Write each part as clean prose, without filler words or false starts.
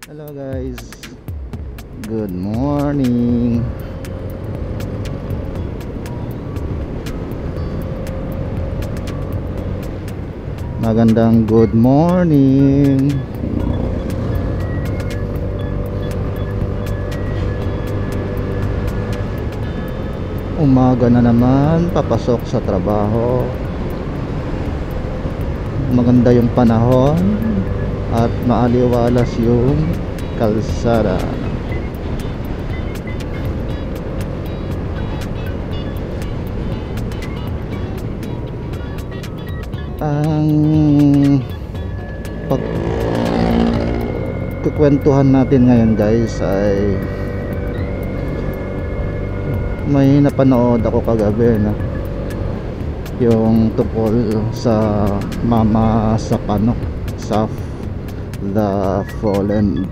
Hello guys, good morning. Magandang good morning. Umaga na naman, papasok sa trabaho. Maganda yung panahon at maaliwalas yung kalsada. Ang pagkukwentuhan natin ngayon guys ay may napanood ako kagabi na yung tungkol sa Mama Sapano, the fallen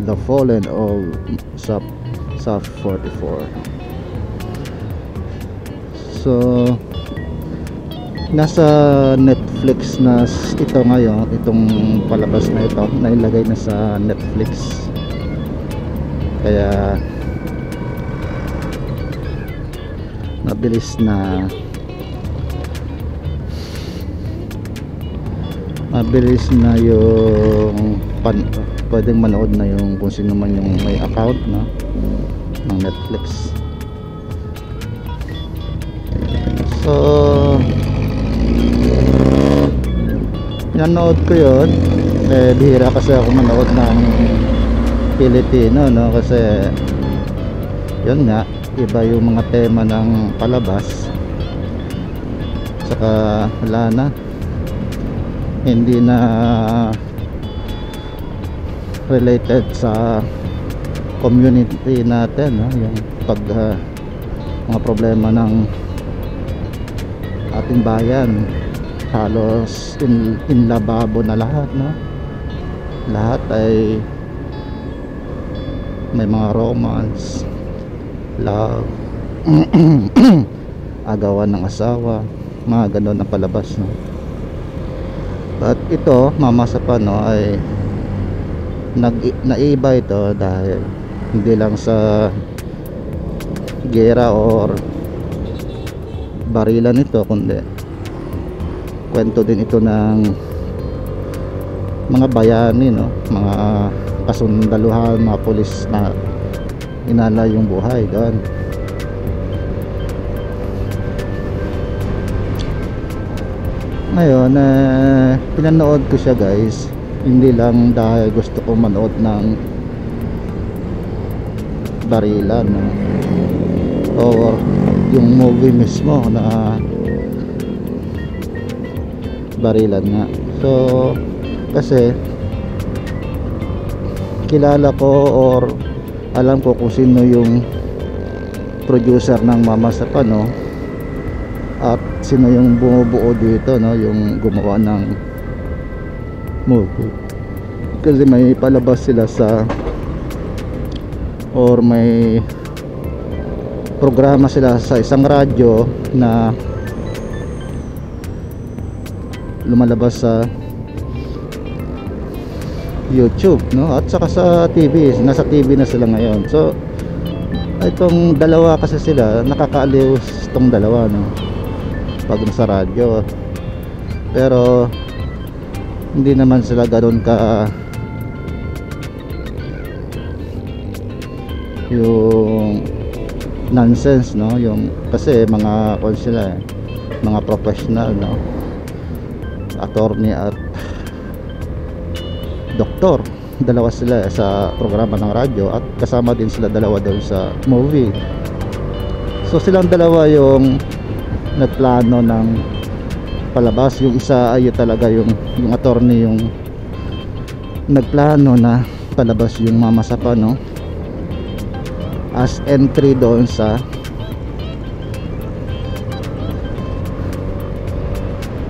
the fallen of SAF 44. So nasa Netflix na ito ngayon, itong palabas na ito nailagay na sa Netflix, kaya mabilis na yung pwedeng manood na yung kung sino man yung may account na ng Netflix. So pinanood ko yun. Bihira kasi ako manood ng Pilipino, no? Kasi yun nga, iba yung mga tema ng palabas, saka wala na, hindi na related sa community natin, no? Yung mga problema ng ating bayan, halos inlababo na lahat, no? Lahat ay may mga romance, love, agawan ng asawa, mga ganon na palabas, no? But ito, Mama Sapano ay naiba ito dahil hindi lang sa gera or barilan ito, kundi kwento din ito ng mga bayani, no? Mga kasundaluhan, mga pulis na inala yung buhay doon. Ngayon pinanood ko siya guys, hindi lang dahil gusto ko manood ng barilan, no? O yung movie mismo na barilan nga. So kasi kilala ko or alam ko kung sino yung producer ng Mama Sapano at sino yung bumubuo dito, no? Yung gumawa ng movie, kasi may palabas sila or may programa sila sa isang radyo na lumalabas sa YouTube, no? At saka sa TV, nasa TV na sila ngayon. So itong dalawa kasi sila, nakakaaliw itong dalawa, no? Pag sa radyo, pero hindi naman sila ganoon ka yung nonsense, no? Yung kasi mga sila, mga professional, no? Attorney at doktor, dalawa sila sa programa ng radyo at kasama din sila dalawa doon sa movie. So silang dalawa yung nagplano ng palabas. Yung isa ay talaga yung attorney yung nagplano na palabas yung Mama Sapano as entry doon sa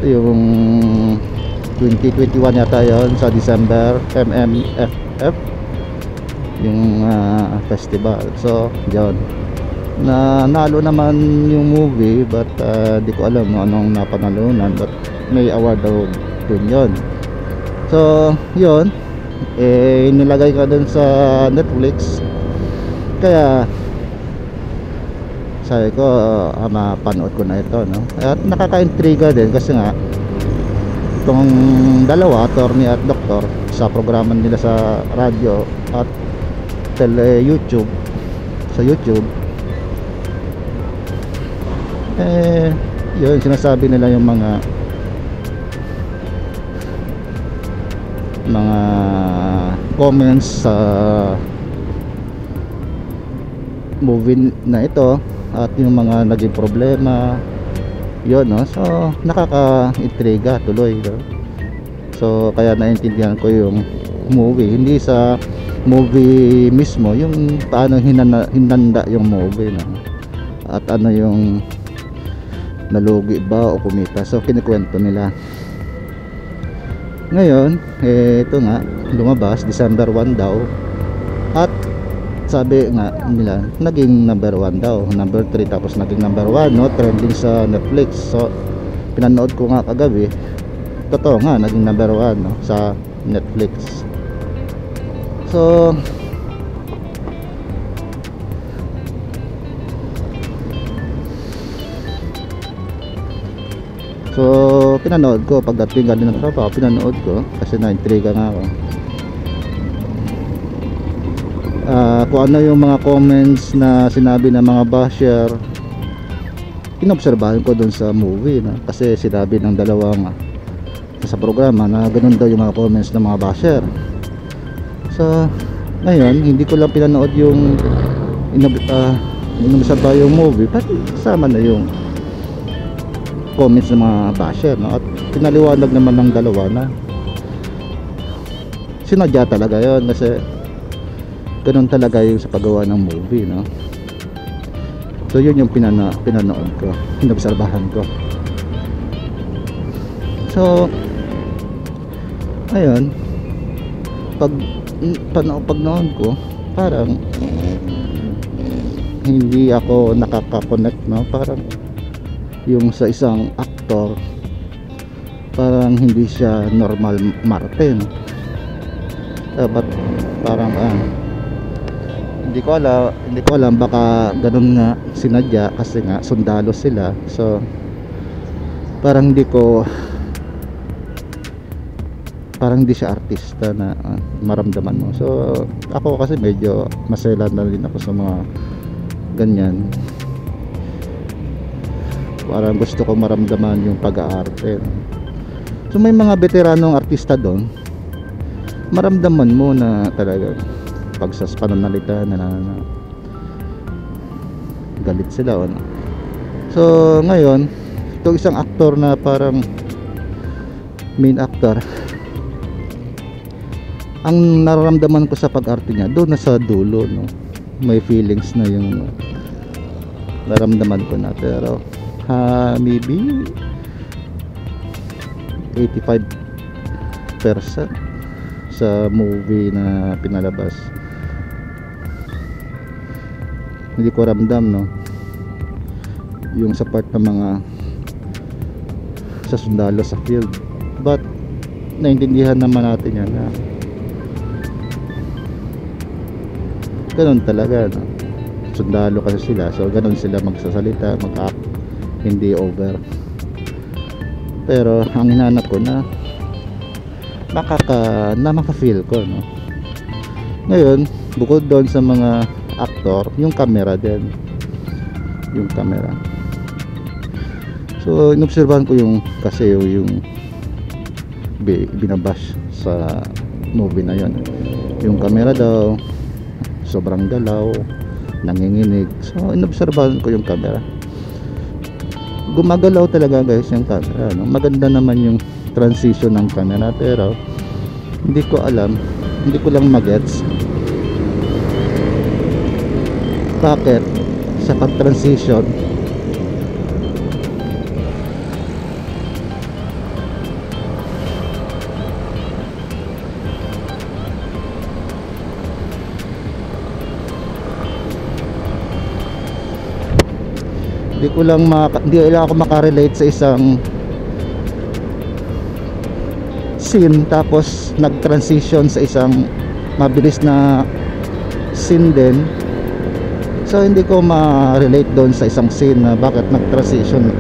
yung 2021 yata yun, sa December, MMFF yung festival. So yun, nalo naman yung movie, but di ko alam anong napanalunan, but may award daw dun yun. So yun, eh nilagay ko dun sa Netflix, kaya sabi ko mapanood ko na ito, no? At nakaka-intriga din kasi nga itong dalawa, attorney at doktor, sa programa nila sa radyo at YouTube, sa YouTube, eh yun, sinasabi nila yung mga comments sa movie na ito at yung mga naging problema yun, no? So nakaka-intriga tuloy, no? So kaya naintindihan ko yung movie, hindi sa movie mismo, yung paano hinanda yung movie, no? At ano yung nalugi ba o kumita, so kinikwento nila. Ngayon ito nga, lumabas December 1 daw, at sabi nga nila naging number 1 daw, number 3, tapos naging number 1, no? Trending sa Netflix. So pinanood ko nga kagabi, totoo nga naging number 1, no? Sa Netflix. So pinanood ko pagdating galing ng trabaho, pinanood ko kasi na-intriga nga ako. Kung ano yung mga comments na sinabi ng mga basher, inobserbahan ko dun sa movie, no? Kasi sinabi ng dalawang sa programa na ganun daw yung mga comments ng mga basher. So ngayon hindi ko lang pinanood yung inobserba yung movie, pati kasama na yung comments ng mga basher, no? At pinaliwanag naman ng dalawa na sinadya talaga yon, kasi ganun talaga yung sa paggawa ng movie, no? So yun yung pinanood ko, inobserbahan ko. So ayun, pagnood ko, parang hindi ako nakaka-connect, no? Parang yung sa isang aktor, parang hindi siya normal Martin. But parang hindi ko alam, baka ganun nga sinadya kasi nga sundalo sila. So parang hindi siya artista na maramdaman mo. So ako kasi medyo masela na rin ako sa mga ganyan. Parang gusto ko maramdaman yung pag-aarte. So may mga veteranong artista doon, maramdaman mo na talaga pag sa pananalita na galit sila, no? So ngayon itong isang aktor na parang main actor, ang nararamdaman ko sa pag-arte niya doon na sa dulo, no? May feelings na yung naramdaman ko na, pero maybe 85% sa movie na pinalabas hindi ko ramdam, no? Yung sa part ng mga sa sundalo sa field, but naintindihan naman natin yan na ganun talaga, no? Sundalo kasi sila, so ganun sila magsasalita, mag-act, hindi over. Pero ang hinanap ko na maka-feel ko, no? Ngayon bukod doon sa mga aktor, yung camera din, yung camera. So inobserbahan ko yung kasi yung binabash sa movie na yon, yung camera daw sobrang galaw, nanginginig. So inobserbahan ko yung camera, gumagalaw talaga guys yung camera, no? Maganda naman yung transition ng camera, pero hindi ko lang magets bakit sa pag-transition hindi ako makarelate sa isang scene tapos nag-transition sa isang mabilis na scene din. So hindi ko ma-relate doon sa isang scene na bakit nag-transition,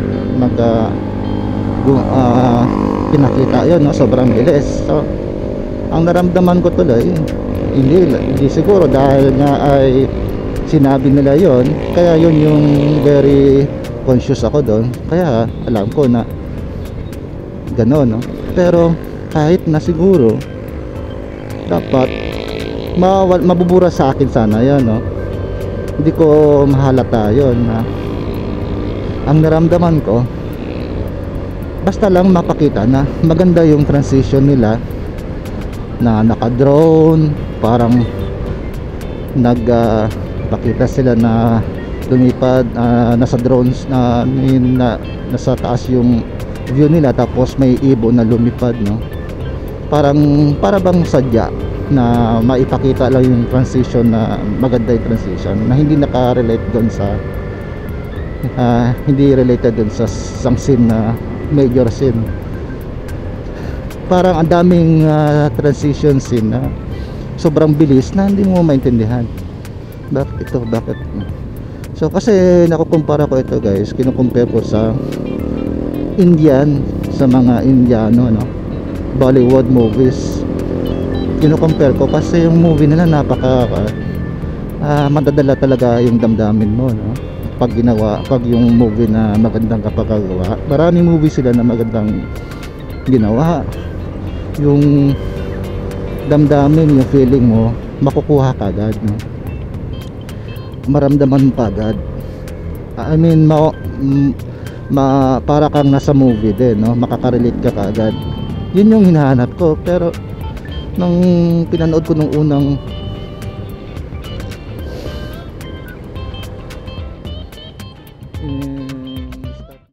pinakita yun, no? Sobrang bilis. So ang naramdaman ko tuloy, hindi siguro dahil nga ay sinabi nila yon, kaya yun yung very conscious ako doon, kaya alam ko na gano'n, no? Pero kahit na siguro dapat mabubura sa akin sana yun, no? Hindi ko mahalata yun na ang naramdaman ko, basta lang mapakita na maganda yung transition nila, na naka-drone, parang pakita sila na lumipad, nasa drones na nasa taas yung view nila, tapos may ibon na lumipad, no? Para bang sadya na maipakita lang yung transition, na maganda yung transition, na hindi naka-relate doon sa hindi related doon sa isang scene na major scene. Parang ang daming transition scene na sobrang bilis na hindi mo maintindihan bakit. So kasi nakukumpara ko ito, guys, kinukumpare ko sa Indian, sa mga Indiano, no, Bollywood movies. Kinukumpare ko kasi yung movie nila madadala talaga yung damdamin mo, no, pag yung movie na magandang kapagagawa. Maraming movie sila na magandang ginawa, yung damdamin, yung feeling mo makukuha ka agad, no? Maramdaman mo pa agad. I mean, para kang nasa movie din, no? Makaka-relate ka kaagad. Yun yung hinahanap ko. Pero nung pinanood ko nung unang